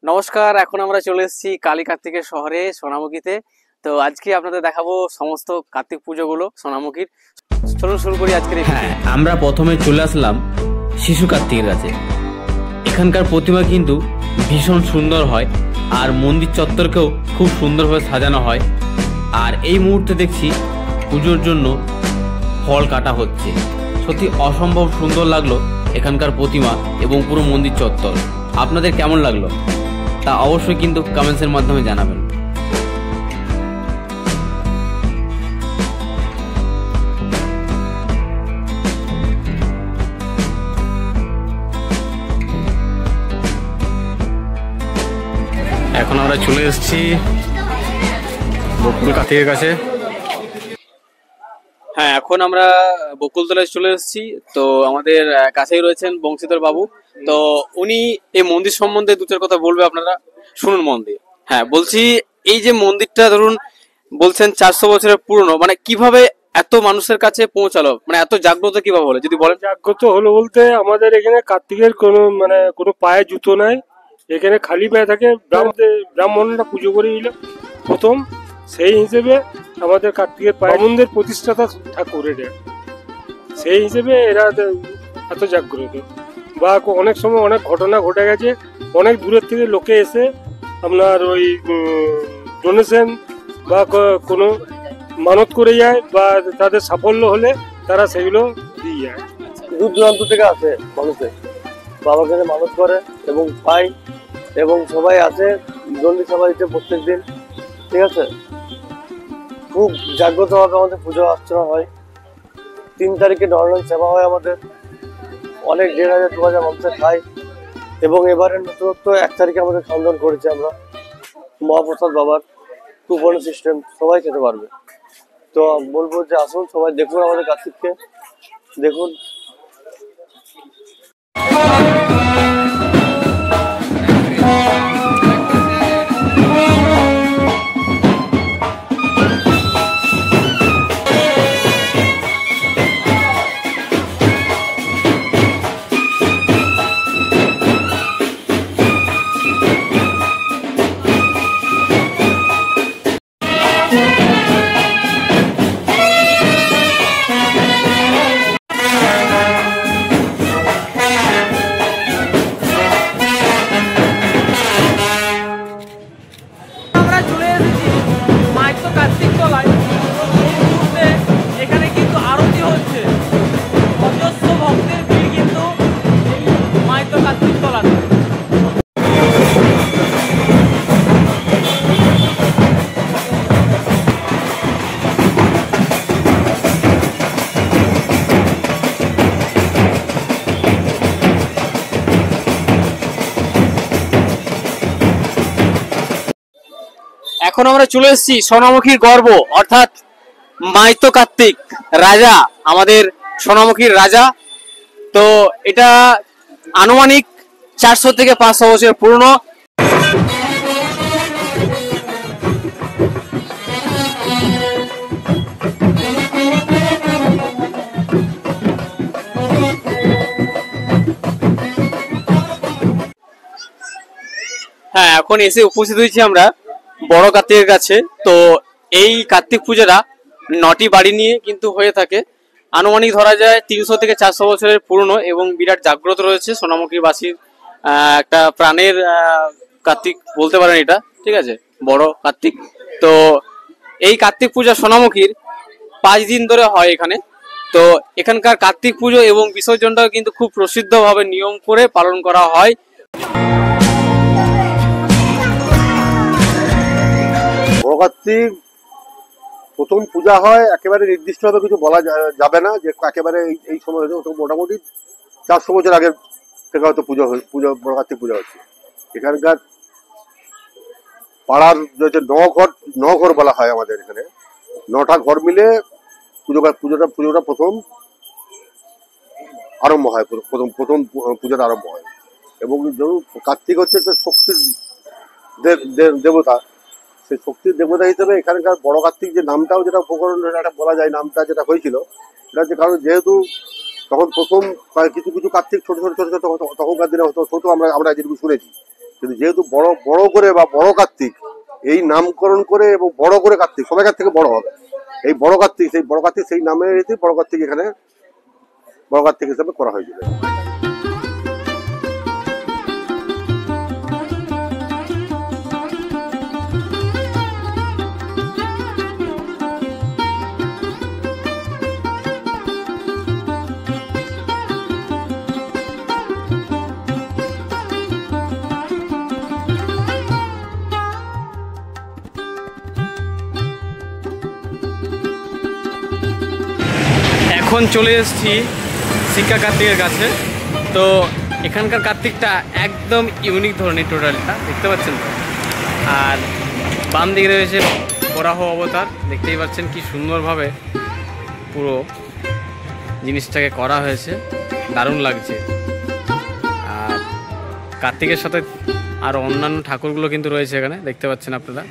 নমস্কার, এখন আমরা চলে এসেছি কালী কার্তিকের শহরে সোনামুখীতে। তো আজকে আপনাদের দেখাবো সমস্ত কার্তিক পুজোগুলো সোনামুখীর। চলুন শুরু করি আজকের। হ্যাঁ, আমরা প্রথমে চলে আসলাম শিশু কার্তিকের কাছে। এখানকার প্রতিমা কিন্তু ভীষণ সুন্দর হয়, আর মন্দির চত্বরকেও খুব সুন্দরভাবে সাজানো হয়। আর এই মুহূর্তে দেখছি পুজোর জন্য ফল কাটা হচ্ছে। সত্যি অসম্ভব সুন্দর লাগলো এখানকার প্রতিমা এবং পুরো মন্দির চত্বর। আপনাদের কেমন লাগলো তা অবশ্যই কিন্তু কমেন্টসের মাধ্যমে জানাবেন। এখন আমরা চলে এসেছি বকুল কার্তিকের কাছে। হ্যাঁ, এখন আমরা বকুলতলায় চলে এসেছি। তো আমাদের কাছেই রয়েছেন বংশীধর বাবু। তো উনি এই মন্দির সম্বন্ধে দু চার কথা বলবে, আপনারা শুনুন মন দিয়ে। হ্যাঁ, বলছি এই যে মন্দিরটা ধরুন বলছেন 400 বছরের পুরনো, মানে কিভাবে এত মানুষের কাছে পৌঁছালো, মানে এত জাগ্রত কিভাবে হলো যদি বলেন। জাগ্রত হলো বলতে আমাদের এখানে কার্তিকের কোনো পায়ে জুতো নাই, এখানে খালি পায়ে থাকে। ব্রাহ্মণরা পুজো করে দিল প্রথম, সেই হিসেবে আমাদের কার্তিকের পায়ে ব্রাহ্মণদের প্রতিষ্ঠাতা ঠাকুর এটা, সেই হিসেবে এরা এত জাগ্রত। বা অনেক সময় অনেক ঘটনা ঘটে গেছে, অনেক দূরের থেকে লোকে এসে আপনার ওই ডোনেশন বা কোনো মানত করে যায়, বা তাদের সাফল্য হলে তারা সেগুলো দিয়ে যায়। দূর দূরান্ত থেকে আসে মানুষে, বাবার কাছে মানত করে এবং পায়, এবং সবাই আসে জলদি সবাই প্রত্যেক দিন। ঠিক আছে, খুব জাগ্রত ভাবে আমাদের পুজো অর্চনা হয়। 3 তারিখে নরনারায়ণ সেবা হয় আমাদের, অনেক 1500-2000 মানুষের খায়। এবং এবারে নতুনত্ব 1 তারিখে আমাদের খাওয়ান করেছি আমরা মহাপ্রসাদ বাবার, কুপন সিস্টেম, সবাই খেতে পারবে। তো বলবো যে আসুন সবাই দেখুন আমাদের কার্তিককে, দেখুন। এখন আমরা চলে এসেছি সোনামুখীর গর্ব অর্থাৎ মাইতো কার্তিক রাজা, আমাদের সোনামুখীর রাজা। তো এটা আনুমানিক 400 থেকে 500 বছর পুরনো। হ্যাঁ, এখন এসে উপস্থিত হয়েছি আমরা বড় কার্তিকের কাছে। তো এই কার্তিক পূজাটা 9টি বাড়ি নিয়ে কিন্তু হয়ে থাকে। আনুমানিক ধরা যায় 300 থেকে 400 বছরের পুরনো এবং বিরাট জাগ্রত রয়েছে সোনামুখীবাসীর একটা প্রাণের কার্তিক বলতে পারেন এটা। ঠিক আছে, বড় কার্তিক। তো এই কার্তিক পূজা সোনামুখীর 5 দিন ধরে হয় এখানে। তো এখানকার কার্তিক পুজো এবং বিসর্জনটাও কিন্তু খুব প্রসিদ্ধভাবে নিয়ম করে পালন করা হয়। কার্তিক প্রথম পূজা হয়, একেবারে নির্দিষ্টভাবে কিছু বলা যাবে না যে একেবারে এই সময় হয়েছে। মোটামুটি 400 বছর আগের থেকে হয়তো বড় কার্তিক পূজা হচ্ছে। এখানকার পাড়ার যে 9 ঘর বলা হয় আমাদের এখানে, 9টা ঘর মিলে পুজোটা প্রথম আরম্ভ হয়, প্রথম পূজাটা আরম্ভ হয়। এবং কার্তিক হচ্ছে শক্তির দেবতা, সেই শক্তির দেবতা হিসেবে এখানকার বড় কার্তিক যে নামটাও যেটা উপকরণ একটা বলা যায়, নামটা যেটা হয়েছিল এটা হচ্ছে কারণ যেহেতু তখন প্রথম কিছু কিছু কার্তিক ছোট ছোট ছোট ছোট তখনকার দিনে হতো ছোট আমরা যেটুকু শুনেছি, কিন্তু যেহেতু বড় বড় করে বা বড় কার্তিক এই নামকরণ করে এবং বড় করে কার্তিক সবাইকার থেকে বড় হবে, এই বড় কার্তিক সেই নামে বড় কার্তিক এখানে বড় কার্তিক হিসাবে করা হয়েছিল। এখন চলে এসেছি শিক্ষা কার্তিকের কাছে। তো এখানকার কার্তিকটা একদম ইউনিক ধরনের, টোটালটা দেখতে পাচ্ছেন তো। আর বাম দিকে রয়েছে বরাহ অবতার, দেখতেই পাচ্ছেন কি সুন্দরভাবে পুরো জিনিসটাকে করা হয়েছে, দারুণ লাগছে। আর কার্তিকের সাথে আরও অন্যান্য ঠাকুরগুলো কিন্তু রয়েছে এখানে, দেখতে পাচ্ছেন আপনারা।